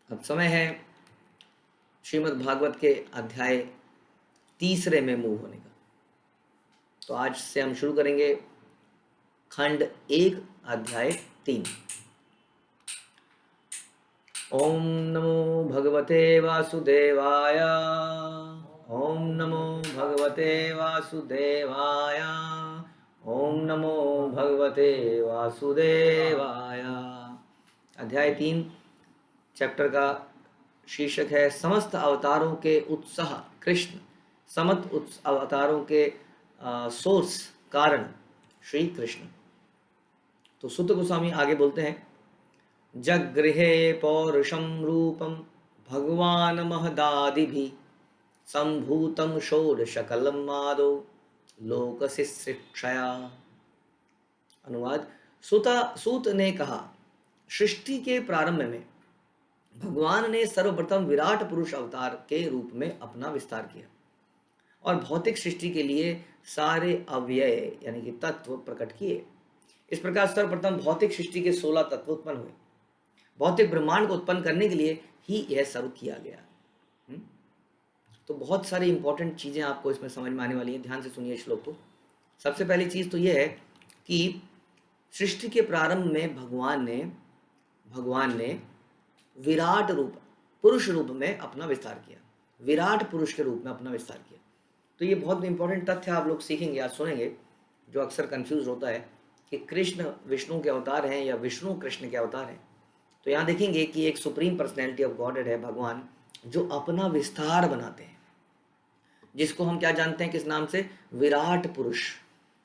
अब समय है श्रीमद् भागवत के अध्याय तीसरे में मूव होने का। तो आज से हम शुरू करेंगे खंड 1 अध्याय 3। ओम नमो भगवते वासुदेवाय। ओम नमो भगवते वासुदेवाय। ओम नमो भगवते वासुदेवाय। अध्याय 3 चैप्टर का शीर्षक है समस्त अवतारों के उत्साह कृष्ण, समस्त अवतारों के सोर्स कारण श्री कृष्ण। तो सुत गोस्वामी आगे बोलते हैं, जगृहे पौरुषम रूपम भगवान महदादिभि संभूतम षोडशकलम मादो लोकशिक्षया। अनुवाद, सूत ने कहा, सृष्टि के प्रारंभ में भगवान ने सर्वप्रथम विराट पुरुष अवतार के रूप में अपना विस्तार किया और भौतिक सृष्टि के लिए सारे अव्यय यानी कि तत्व प्रकट किए। इस प्रकार सर्वप्रथम भौतिक सृष्टि के 16 तत्व उत्पन्न हुए। भौतिक ब्रह्मांड को उत्पन्न करने के लिए ही यह सर्व किया गया। तो बहुत सारी इंपॉर्टेंट चीजें आपको इसमें समझ में आने वाली हैं। ध्यान से सुनिए श्लोक को। सबसे पहली चीज तो यह है कि सृष्टि के प्रारंभ में भगवान ने विराट रूप पुरुष रूप में अपना विस्तार किया, विराट पुरुष के रूप में अपना विस्तार किया। तो ये बहुत इंपॉर्टेंट तथ्य आप लोग सीखेंगे, आज सुनेंगे, जो अक्सर कंफ्यूज होता है कि कृष्ण विष्णु के अवतार हैं या विष्णु कृष्ण के अवतार हैं। तो यहाँ देखेंगे कि एक सुप्रीम पर्सनैलिटी ऑफ गॉडेड है भगवान, जो अपना विस्तार बनाते हैं, जिसको हम क्या जानते हैं, किस नाम से? विराट पुरुष।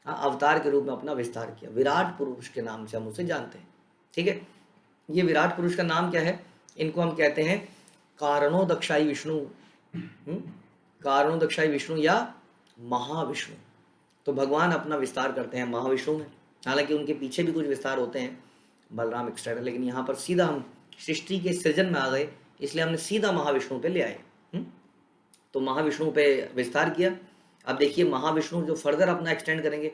अवतार के रूप में अपना विस्तार किया, विराट पुरुष के नाम से हम उसे जानते हैं। ठीक है, ये विराट पुरुष का नाम क्या है? इनको हम कहते हैं कारणोदक्षाई विष्णु, कारणोदक्षाई विष्णु या महाविष्णु। तो भगवान अपना विस्तार करते हैं महाविष्णु में। हालांकि उनके पीछे भी कुछ विस्तार होते हैं, बलराम एक्स्ट्रा, लेकिन यहाँ पर सीधा हम सृष्टि के सृजन में आ गए, इसलिए हमने सीधा महाविष्णु पे ले आए। तो महाविष्णु पे विस्तार किया। अब देखिए महाविष्णु जो फर्दर अपना एक्सटेंड करेंगे,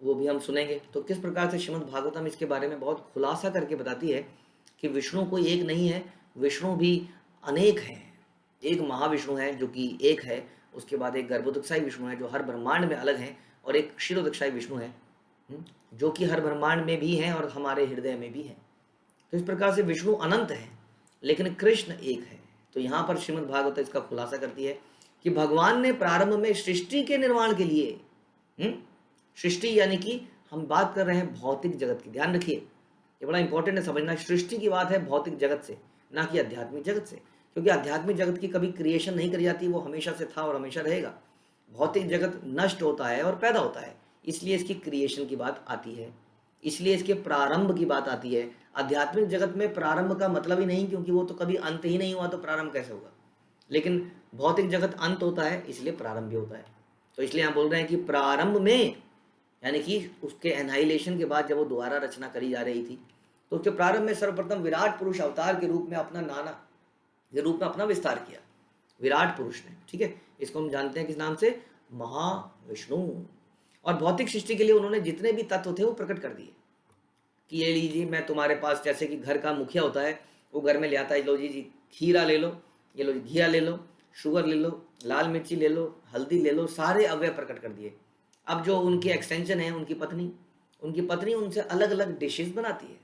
वो भी हम सुनेंगे। तो किस प्रकार से श्रीमद् भागवतम इसके बारे में बहुत खुलासा करके बताती है कि विष्णु कोई एक नहीं है, विष्णु भी अनेक हैं। एक महाविष्णु है जो कि एक है, उसके बाद एक गर्भोदक्षाई विष्णु है जो हर ब्रह्मांड में अलग है, और एक क्षीरोदक्षाई विष्णु है जो कि हर ब्रह्मांड में भी है और हमारे हृदय में भी है। तो इस प्रकार से विष्णु अनंत है, लेकिन कृष्ण एक है। तो यहाँ पर श्रीमद् भागवत इसका खुलासा करती है कि भगवान ने प्रारंभ में सृष्टि के निर्माण के लिए, सृष्टि यानी कि हम बात कर रहे हैं भौतिक जगत की, ध्यान रखिए, ये बड़ा इंपॉर्टेंट है समझना। सृष्टि की बात है भौतिक जगत से, ना कि आध्यात्मिक जगत से, क्योंकि आध्यात्मिक जगत की कभी क्रिएशन नहीं करी जाती, वो हमेशा से था और हमेशा रहेगा। भौतिक जगत नष्ट होता है और पैदा होता है, इसलिए इसकी क्रिएशन की बात आती है, इसलिए इसके प्रारंभ की बात आती है। आध्यात्मिक जगत में प्रारंभ का मतलब ही नहीं, क्योंकि वो तो कभी अंत ही नहीं हुआ, तो प्रारंभ कैसे होगा। लेकिन भौतिक जगत अंत होता है, इसलिए प्रारंभ भी होता है। तो इसलिए हम बोल रहे हैं कि प्रारंभ में, यानी कि उसके एनाइलेशन के बाद जब वो दोबारा रचना करी जा रही थी, तो उसके प्रारंभ में सर्वप्रथम विराट पुरुष अवतार के रूप में अपना विस्तार किया, विराट पुरुष ने। ठीक है, इसको हम जानते हैं किस नाम से? महाविष्णु। और भौतिक सृष्टि के लिए उन्होंने जितने भी तत्व थे वो प्रकट कर दिए कि ये लीजिए, मैं तुम्हारे पास, जैसे कि घर का मुखिया होता है, वो घर में ले आता है, लो जी खीरा ले लो, ये लो घिया ले लो, शुगर ले लो, लाल मिर्ची ले लो, हल्दी ले लो, सारे अवयव प्रकट कर दिए। अब जो उनकी एक्सटेंशन है, उनकी पत्नी उनसे अलग अलग डिशेस बनाती है।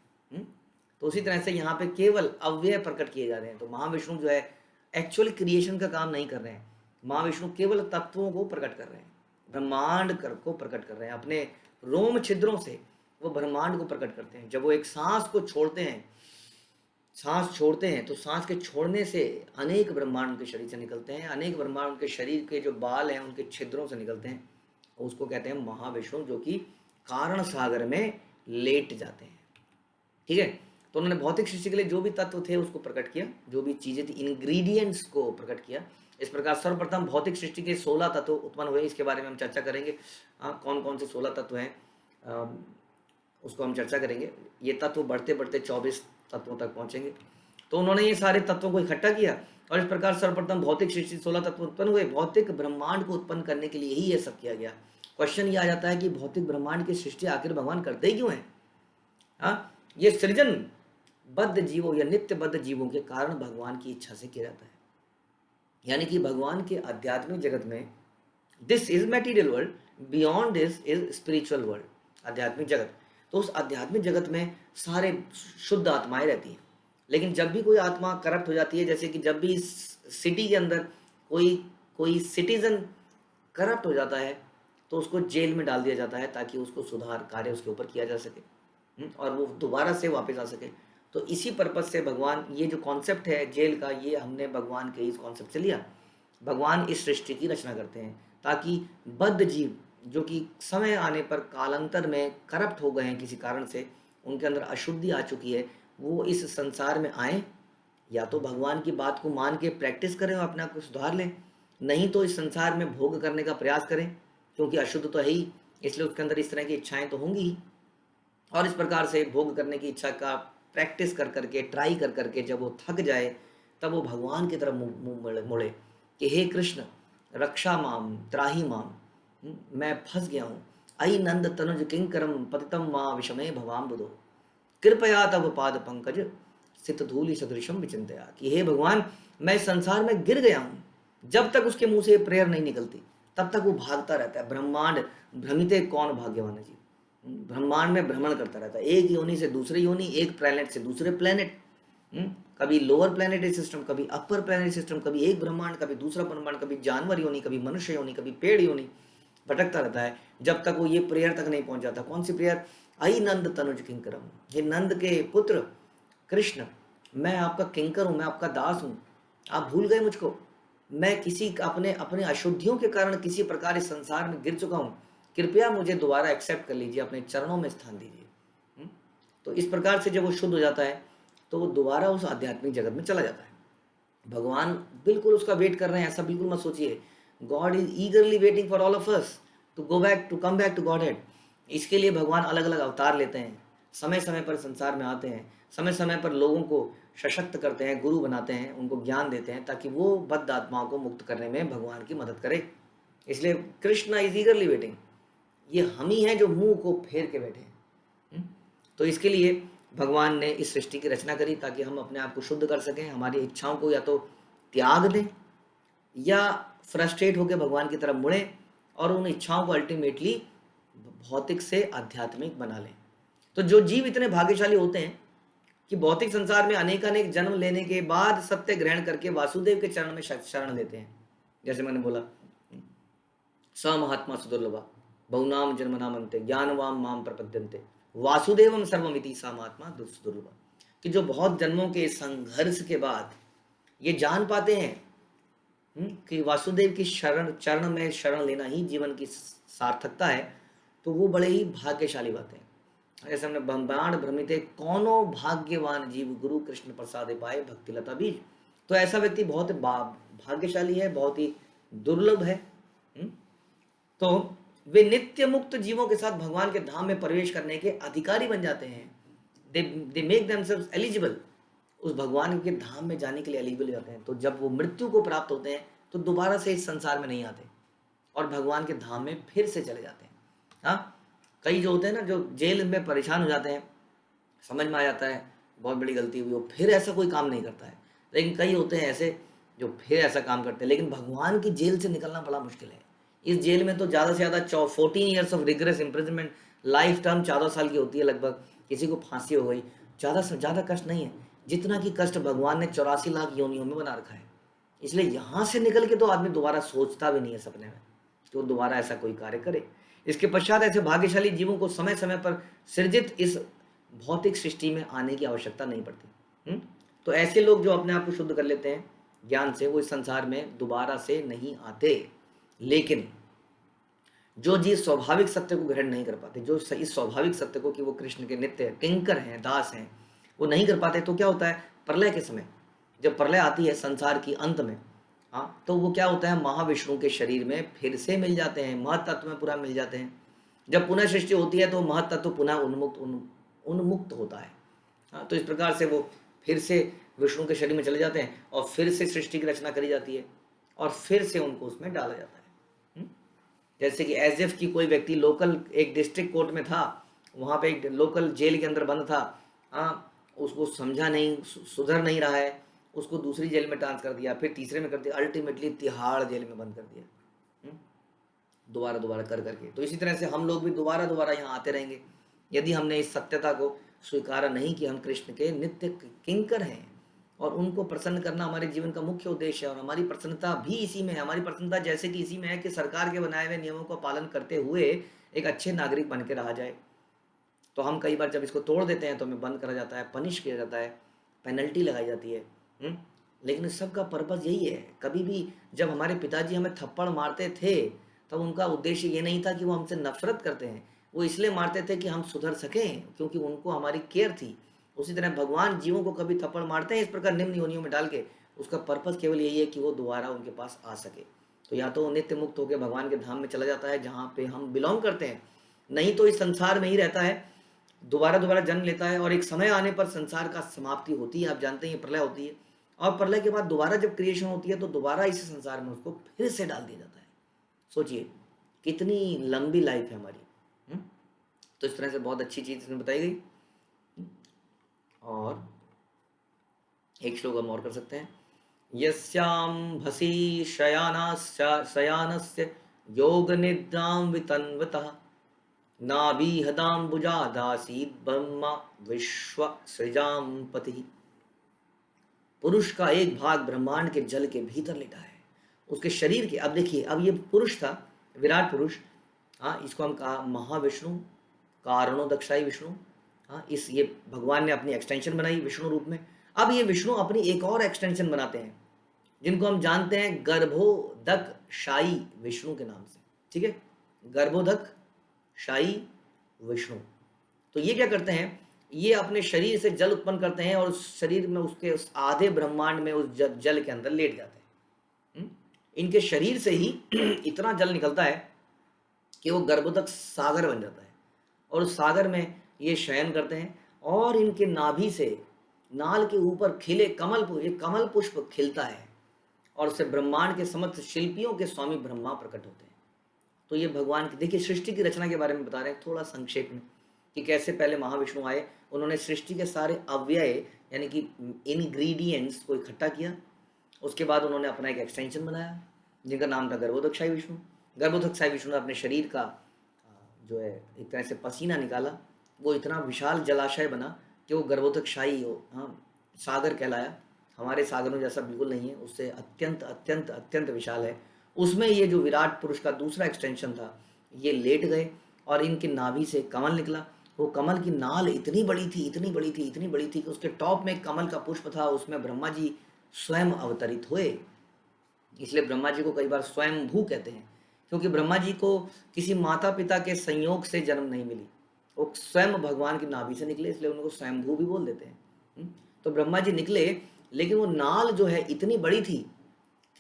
तो उसी तरह से यहाँ पे केवल अव्यय प्रकट किए जा रहे हैं। तो महाविष्णु जो है एक्चुअल क्रिएशन का काम नहीं कर रहे हैं, महाविष्णु केवल तत्वों को प्रकट कर रहे हैं, ब्रह्मांड को प्रकट कर रहे हैं। अपने रोम छिद्रों से वो ब्रह्मांड को प्रकट करते हैं। जब वो एक सांस को छोड़ते हैं, तो सांस के छोड़ने से अनेक ब्रह्मांड उनके शरीर से निकलते हैं, अनेक ब्रह्मांड उनके शरीर के जो बाल हैं उनके छिद्रों से निकलते हैं। उसको कहते हैं महाविष्णु, जो कि कारण सागर में लेट जाते हैं। ठीक है, तो उन्होंने भौतिक सृष्टि के लिए जो भी तत्व थे उसको प्रकट किया, जो भी चीजें थी, इंग्रेडिएंट्स को प्रकट किया। इस प्रकार सर्वप्रथम भौतिक सृष्टि के 16 तत्व उत्पन्न हुए। इसके बारे में हम चर्चा करेंगे, कौन कौन से 16 तत्व हैं, उसको हम चर्चा करेंगे। ये तत्व बढ़ते बढ़ते 24 तत्वों तक पहुंचेंगे। तो उन्होंने ये सारे तत्वों को इकट्ठा किया और इस प्रकार सर्वप्रथम भौतिक सृष्टि 16 तत्व उत्पन्न हुए। भौतिक ब्रह्मांड को उत्पन्न करने के लिए ही ये सब किया गया। क्वेश्चन ये आ जाता है कि भौतिक ब्रह्मांड की सृष्टि आखिर भगवान करते ही क्यों है? ये सृजन बद्ध जीवों या नित्य बद्ध जीवों के कारण भगवान की इच्छा से किया जाता है। यानी कि भगवान के आध्यात्मिक जगत में this is material world, beyond this is spiritual world, आध्यात्मिक जगत। तो उस आध्यात्मिक जगत में सारे शुद्ध आत्माएं रहती हैं। लेकिन जब भी कोई आत्मा करप्ट हो जाती है, जैसे कि जब भी सिटी के अंदर कोई कोई सिटीजन करप्ट हो जाता है तो उसको जेल में डाल दिया जाता है ताकि उसको सुधार कार्य उसके ऊपर किया जा सके, और वो दोबारा से वापस आ सके। तो इसी पर्पज से भगवान, ये जो कॉन्सेप्ट है जेल का, ये हमने भगवान के इस कॉन्सेप्ट से लिया। भगवान इस सृष्टि की रचना करते हैं ताकि बद्ध जीव जो कि समय आने पर कालांतर में करप्ट हो गए हैं किसी कारण से, उनके अंदर अशुद्धि आ चुकी है, वो इस संसार में आए, या तो भगवान की बात को मान के प्रैक्टिस करें और अपने आप को सुधार लें, नहीं तो इस संसार में भोग करने का प्रयास करें, क्योंकि अशुद्ध तो है ही, इसलिए उसके अंदर इस तरह की इच्छाएं तो होंगी ही। और इस प्रकार से भोग करने की इच्छा का प्रैक्टिस कर करके, ट्राई कर करके जब वो थक जाए, तब वो भगवान की तरफ मुंह मुड़े कि हे कृष्ण रक्षा माम त्राही माम, मैं फंस गया हूँ। आई नंद तनुज किंकरम पतितम माँ विषमे भवाम बुधो, कृपया तब पाद पंकज सित धूलि सदृशम विचिंतया, कि हे भगवान मैं इस संसार में गिर गया हूँ। जब तक उसके मुंह से प्रेयर नहीं निकलती तब तक वो भागता रहता है। ब्रह्मांड भ्रमिते कौन भाग्यवान है जी, ब्रह्मांड में भ्रमण करता रहता है, एक योनि से दूसरी योनि, एक प्लेनेट से दूसरे प्लेनेट, कभी लोअर प्लेनेटरी सिस्टम, कभी अपर प्लेनेटरी सिस्टम, कभी एक ब्रह्मांड, कभी दूसरा ब्रह्मांड, कभी जानवर योनि, कभी मनुष्य योनि, कभी पेड़ योनि, भटकता रहता है जब तक वो ये प्रेयर तक नहीं पहुंच जाता। कौन सी प्रेयर? आई नंद तनुज किंकरम, हे नंद के पुत्र कृष्ण, मैं आपका किंकर हूं, मैं आपका दास हूं, आप भूल गए मुझको, मैं किसी अपने अपने अशुद्धियों के कारण किसी प्रकार इस संसार में गिर चुका हूं, कृपया मुझे दोबारा एक्सेप्ट कर लीजिए, अपने चरणों में स्थान दीजिए। तो इस प्रकार से जब वो शुद्ध हो जाता है तो वो दोबारा उस आध्यात्मिक जगत में चला जाता है। भगवान बिल्कुल उसका वेट कर रहे हैं, ऐसा बिल्कुल मत सोचिए। God is eagerly waiting for all of us to go back, to come back to Godhead. इसके लिए भगवान अलग अलग अवतार लेते हैं, समय समय पर संसार में आते हैं, समय समय पर लोगों को सशक्त करते हैं, गुरु बनाते हैं, उनको ज्ञान देते हैं ताकि वो बद्ध आत्माओं को मुक्त करने में भगवान की मदद करे। इसलिए कृष्णा इज ईगरली वेटिंग। ये हम ही हैं जो मुंह को फेर के बैठे हैं। तो इसके लिए भगवान ने इस सृष्टि की रचना करी ताकि हम अपने आप को शुद्ध कर सकें, हमारी इच्छाओं को या तो त्याग दें या फ्रस्ट्रेट होकर भगवान की तरफ मुड़े और उन इच्छाओं को अल्टीमेटली भौतिक से आध्यात्मिक बना लें। तो जो जीव इतने भाग्यशाली होते हैं कि भौतिक संसार में अनेक अनेक जन्म लेने के बाद सत्य ग्रहण करके वासुदेव के चरण में शरण लेते हैं, जैसे मैंने बोला स महात्मा सुदुर्लभा बहुनाम जन्मनामन्ते ज्ञानवाम माम प्रपद्यन्ते वासुदेवम सर्वमिति सा महात्मा सुदुर्लभा, कि जो बहुत जन्मों के संघर्ष के बाद ये जान पाते हैं कि वासुदेव की चरण में शरण लेना ही जीवन की सार्थकता है, तो वो बड़े ही भाग्यशाली बातें हैं। जैसे हमने ब्रह्मांड भ्रमिते कौनो भाग्यवान जीव गुरु कृष्ण प्रसाद पाए भक्ति लता बीज। तो ऐसा व्यक्ति बहुत भाग्यशाली है, बहुत ही दुर्लभ है। तो वे नित्य मुक्त जीवों के साथ भगवान के धाम में प्रवेश करने के अधिकारी बन जाते हैं। दे मेक देमसेल्व्स एलिजिबल, उस भगवान के धाम में जाने के लिए एलिजिबल हो जाते हैं। तो जब वो मृत्यु को प्राप्त होते हैं तो दोबारा से इस संसार में नहीं आते और भगवान के धाम में फिर से चले जाते हैं। हाँ, कई जो होते हैं ना, जो जेल में परेशान हो जाते हैं, समझ में आ जाता है बहुत बड़ी गलती हुई, वो फिर ऐसा कोई काम नहीं करता है। लेकिन कई होते हैं ऐसे जो फिर ऐसा काम करते हैं, लेकिन भगवान की जेल से निकलना बड़ा मुश्किल है। इस जेल में तो ज़्यादा से ज़्यादा 14 years of rigorous imprisonment, life term 14 साल की होती है लगभग। किसी को फांसी हो गई, ज़्यादा से ज़्यादा कष्ट नहीं है जितना कि कष्ट भगवान ने 84 लाख योनियों में बना रखा है। इसलिए यहाँ से निकल के तो आदमी दोबारा सोचता भी नहीं है सपने में कि वो दोबारा ऐसा कोई कार्य करे। इसके पश्चात ऐसे भाग्यशाली जीवों को समय समय पर सृजित इस भौतिक सृष्टि में आने की आवश्यकता नहीं पड़ती। तो ऐसे लोग जो अपने आप को शुद्ध कर लेते हैं ज्ञान से, वो इस संसार में दोबारा से नहीं आते। लेकिन जो जीव स्वाभाविक सत्य को ग्रहण नहीं कर पाते, जो इस स्वाभाविक सत्य को कि वो कृष्ण के नित्य किंकर हैं, दास हैं, वो नहीं कर पाते, तो क्या होता है प्रलय के समय, जब प्रलय आती है संसार की अंत में, हाँ, तो वो क्या होता है महाविष्णु के शरीर में फिर से मिल जाते हैं, महतत्व में पूरा मिल जाते हैं। जब पुनः सृष्टि होती है तो महतत्व पुनः उन्मुक्त होता है। हाँ, तो इस प्रकार से वो फिर से विष्णु के शरीर में चले जाते हैं और फिर से सृष्टि की रचना करी जाती है और फिर से उनको उसमें डाला जाता है। जैसे कि एज इफ की कोई व्यक्ति लोकल एक डिस्ट्रिक्ट कोर्ट में था, वहाँ पे एक लोकल जेल के अंदर बंद था, हाँ, उसको समझा नहीं, सुधर नहीं रहा है, उसको दूसरी जेल में ट्रांसफर कर दिया, फिर तीसरे में कर दिया, अल्टीमेटली तिहाड़ जेल में बंद कर दिया, दोबारा दोबारा कर करके। तो इसी तरह से हम लोग भी दोबारा दोबारा यहाँ आते रहेंगे यदि हमने इस सत्यता को स्वीकारा नहीं कि हम कृष्ण के नित्य किंकर हैं और उनको प्रसन्न करना हमारे जीवन का मुख्य उद्देश्य है। और हमारी प्रसन्नता भी इसी में है। हमारी प्रसन्नता जैसे कि इसी में है कि सरकार के बनाए हुए नियमों का पालन करते हुए एक अच्छे नागरिक बन के रहा जाए। तो हम कई बार जब इसको तोड़ देते हैं तो हमें बंद करा जाता है, पनिश किया जाता है, पेनल्टी लगाई जाती है। लेकिन इस सब का पर्पज़ यही है। कभी भी जब हमारे पिताजी हमें थप्पड़ मारते थे तब उनका उद्देश्य ये नहीं था कि वो हमसे नफरत करते हैं, वो इसलिए मारते थे कि हम सुधर सकें, क्योंकि उनको हमारी केयर थी। उसी तरह भगवान जीवों को कभी थप्पड़ मारते हैं इस प्रकार निम्न योनियों में डाल के, उसका पर्पज़ केवल यही है कि वो दोबारा उनके पास आ सके। तो या तो नित्य मुक्त होकर भगवान के धाम में चला जाता है जहाँ पे हम बिलोंग करते हैं, नहीं तो इस संसार में ही रहता है, दोबारा दोबारा जन्म लेता है और एक समय आने पर संसार का समाप्ति होती है। आप जानते हैं प्रलय होती है और प्रलय के बाद दोबारा जब क्रिएशन होती है तो दोबारा इस संसार में उसको फिर से डाल दिया जाता है। सोचिए कितनी लंबी लाइफ है हमारी। तो इस तरह से बहुत अच्छी चीज इसमें बताई गई। और एक श्लोक हम और कर सकते हैं। यस्याम भसी शयानस्य योग निद्राम वितन्वतः नाभिहदाम्बुजादासीत् ब्रह्मा विश्व सृजाम पति। पुरुष का एक भाग ब्रह्मांड के जल के भीतर लेटा है, उसके शरीर के। अब देखिए, अब ये पुरुष था, विराट पुरुष, हाँ, इसको हम कहा महाविष्णु, कारणोदक्षाई विष्णु। हाँ, इस ये भगवान ने अपनी एक्सटेंशन बनाई विष्णु रूप में। अब ये विष्णु अपनी एक और एक्सटेंशन बनाते हैं जिनको हम जानते हैं गर्भोदक शाही विष्णु के नाम से। ठीक है, गर्भोदक शाही विष्णु। तो ये क्या करते हैं, ये अपने शरीर से जल उत्पन्न करते हैं और उस शरीर में उसके उस आधे ब्रह्मांड में उस जल के अंदर लेट जाते हैं। इनके शरीर से ही इतना जल निकलता है कि वो गर्भोदक सागर बन जाता है और उस सागर में ये शयन करते हैं। और इनके नाभि से नाल के ऊपर खिले कमल पुष्प खिलता है और उससे ब्रह्मांड के समस्त शिल्पियों के स्वामी ब्रह्मा प्रकट होते हैं। तो ये भगवान की, देखिए, सृष्टि की रचना के बारे में बता रहे हैं थोड़ा संक्षेप में कि कैसे पहले महाविष्णु आए, उन्होंने सृष्टि के सारे अव्यय यानी कि इनग्रीडियंट्स को इकट्ठा किया। उसके बाद उन्होंने अपना एक एक्सटेंशन बनाया जिनका नाम था गर्भोदकशाही विष्णु। गर्भोदकशाही विष्णु ने अपने शरीर का जो है एक तरह से पसीना निकाला, वो इतना विशाल जलाशय बना कि वो गर्भोदकशाही हो, हाँ, सागर कहलाया। हमारे सागरों जैसा बिल्कुल नहीं है, उससे अत्यंत अत्यंत अत्यंत विशाल है। उसमें ये जो विराट पुरुष का दूसरा एक्सटेंशन था, ये लेट गए और इनके नाभि से कमल निकला। वो कमल की नाल इतनी बड़ी थी, इतनी बड़ी थी, इतनी बड़ी थी कि उसके टॉप में एक कमल का पुष्प था, उसमें ब्रह्मा जी स्वयं अवतरित हुए। इसलिए ब्रह्मा जी को कई बार स्वयंभू कहते हैं, क्योंकि ब्रह्मा जी को किसी माता पिता के संयोग से जन्म नहीं मिली, वो स्वयं भगवान की नाभि से निकले, इसलिए उनको स्वयंभू भी बोल देते हैं। तो ब्रह्मा जी निकले, लेकिन वो नाल जो है इतनी बड़ी थी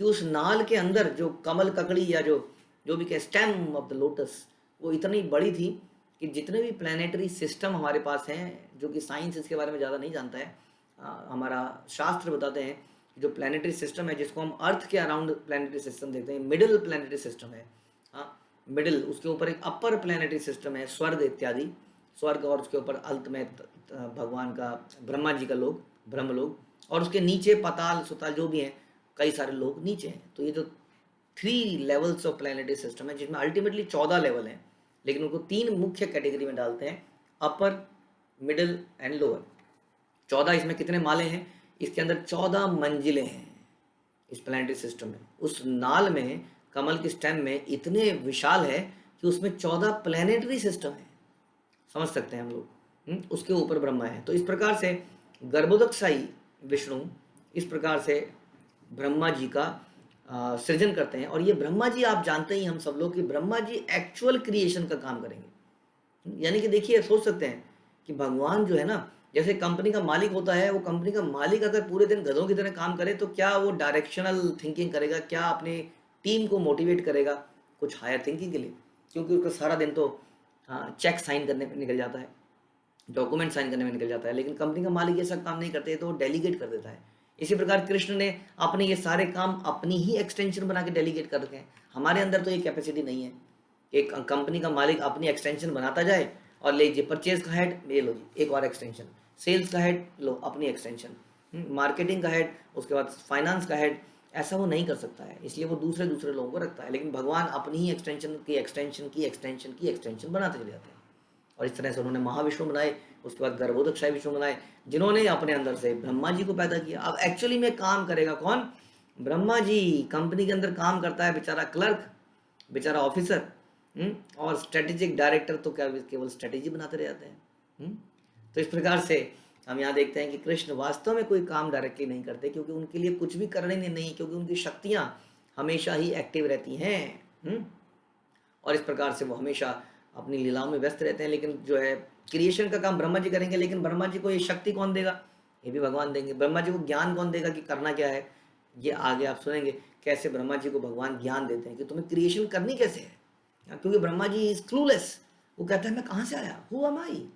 कि उस नाल के अंदर जो कमल ककड़ी या जो भी कहे स्टेम ऑफ द लोटस, वो इतनी बड़ी थी कि जितने भी प्लानिटरी सिस्टम हमारे पास हैं, जो कि साइंस इसके बारे में ज़्यादा नहीं जानता है, हमारा शास्त्र बताते हैं कि जो प्लानिटरी सिस्टम है, जिसको हम अर्थ के अराउंड प्लानिटरी सिस्टम देखते हैं, मिडिल प्लानिटरी सिस्टम है, हाँ, मिडिल, उसके ऊपर एक अपर प्लानिटरी सिस्टम है, स्वर्ग इत्यादि, स्वर्ग, और उसके ऊपर अंत में भगवान का, ब्रह्मा जी का लोग, ब्रह्मलोक, और उसके नीचे पाताल सुताल जो भी हैं, कई सारे लोग नीचे हैं। तो ये जो 3 लेवल्स ऑफ प्लानिटरी सिस्टम है, जिसमें अल्टीमेटली 14 लेवल हैं, लेकिन उनको 3 मुख्य कैटेगरी में डालते हैं, अपर, मिडिल एंड लोअर। 14 इसमें कितने माले हैं, इसके अंदर 14 मंजिलें हैं इस प्लानिटरी सिस्टम में। उस नाल में, कमल के स्टेम में इतने विशाल है कि उसमें 14 प्लानिटरी सिस्टम है, समझ सकते हैं हम लोग। उसके ऊपर ब्रह्मा है। तो इस प्रकार से गर्भोदकशाही विष्णु इस प्रकार से ब्रह्मा जी का सृजन करते हैं। और ये ब्रह्मा जी, आप जानते ही हम सब लोग कि ब्रह्मा जी एक्चुअल क्रिएशन का काम करेंगे। यानी कि देखिए, सोच सकते हैं कि भगवान जो है ना, जैसे कंपनी का मालिक होता है, वो कंपनी का मालिक अगर पूरे दिन गधों की तरह काम करे तो क्या वो डायरेक्शनल थिंकिंग करेगा, क्या अपनी टीम को मोटिवेट करेगा कुछ हायर थिंकिंग के लिए? क्योंकि उसका सारा दिन तो चेक साइन करने में निकल जाता है, डॉक्यूमेंट साइन करने में निकल जाता है। लेकिन कंपनी का मालिक ये सब काम नहीं करते, तो वो डेलीगेट कर देता है। इसी प्रकार कृष्ण ने अपने ये सारे काम अपनी ही एक्सटेंशन बना के डेलीगेट कर रखे हैं। हमारे अंदर तो ये कैपेसिटी नहीं है। एक कंपनी का मालिक अपनी एक्सटेंशन बनाता जाए और ले लीजिए, परचेज का हेड, ये लो जी एक और एक्सटेंशन, सेल्स का हेड लो अपनी एक्सटेंशन, मार्केटिंग का हेड, उसके बाद फाइनेंस का हेड, ऐसा वो नहीं कर सकता है, इसलिए वो दूसरे दूसरे लोगों को रखता है। लेकिन भगवान अपनी ही एक्सटेंशन की एक्सटेंशन की एक्सटेंशन की एक्सटेंशन बनाते चले जाते हैं। और इस तरह से उन्होंने महाविष्णु बनाए, उसके बाद गर्भोदक्षाय विष्णु बनाए, जिन्होंने अपने अंदर से ब्रह्मा जी को पैदा किया। अब एक्चुअली में काम करेगा कौन? ब्रह्मा जी। कंपनी के अंदर काम करता है बेचारा क्लर्क, बेचारा ऑफिसर, और स्ट्रेटेजिक डायरेक्टर तो क्या केवल स्ट्रेटेजी बनाते रह जाते हैं। तो इस प्रकार से हम यहाँ देखते हैं कि कृष्ण वास्तव में कोई काम डायरेक्टली नहीं करते, क्योंकि उनके लिए कुछ भी करने नहीं, क्योंकि उनकी शक्तियाँ हमेशा ही एक्टिव रहती हैं। और इस प्रकार से वो हमेशा अपनी लीलाओं में व्यस्त रहते हैं। लेकिन जो है क्रिएशन का काम ब्रह्मा जी करेंगे, लेकिन ब्रह्मा जी को ये शक्ति कौन देगा? ये भी भगवान देंगे। ब्रह्मा जी को ज्ञान कौन देगा कि करना क्या है? ये आगे आप सुनेंगे कैसे ब्रह्मा जी को भगवान ज्ञान देते हैं कि तुम्हें क्रिएशन करनी कैसे है। क्योंकि ब्रह्मा जी इज क्लूलेस, वो कहता है मैं कहाँ से आया, हु एम आई,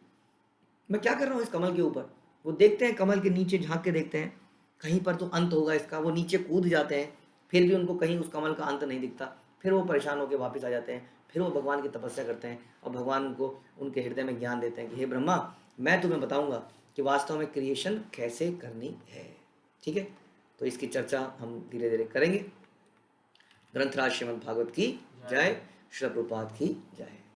मैं क्या कर रहा हूँ इस कमल के ऊपर। वो देखते हैं कमल के नीचे, झांक के देखते हैं कहीं पर तो अंत होगा इसका, वो नीचे कूद जाते हैं, फिर भी उनको कहीं उस कमल का अंत नहीं दिखता। फिर वो परेशान होकर वापस आ जाते हैं, फिर वो भगवान की तपस्या करते हैं और भगवान को उनके हृदय में ज्ञान देते हैं कि हे ब्रह्मा, मैं तुम्हें बताऊंगा कि वास्तव में क्रिएशन कैसे करनी है। ठीक है, तो इसकी चर्चा हम धीरे धीरे करेंगे। ग्रंथराज श्रीमद् भागवत की जय, श्रील प्रभुपाद की जय।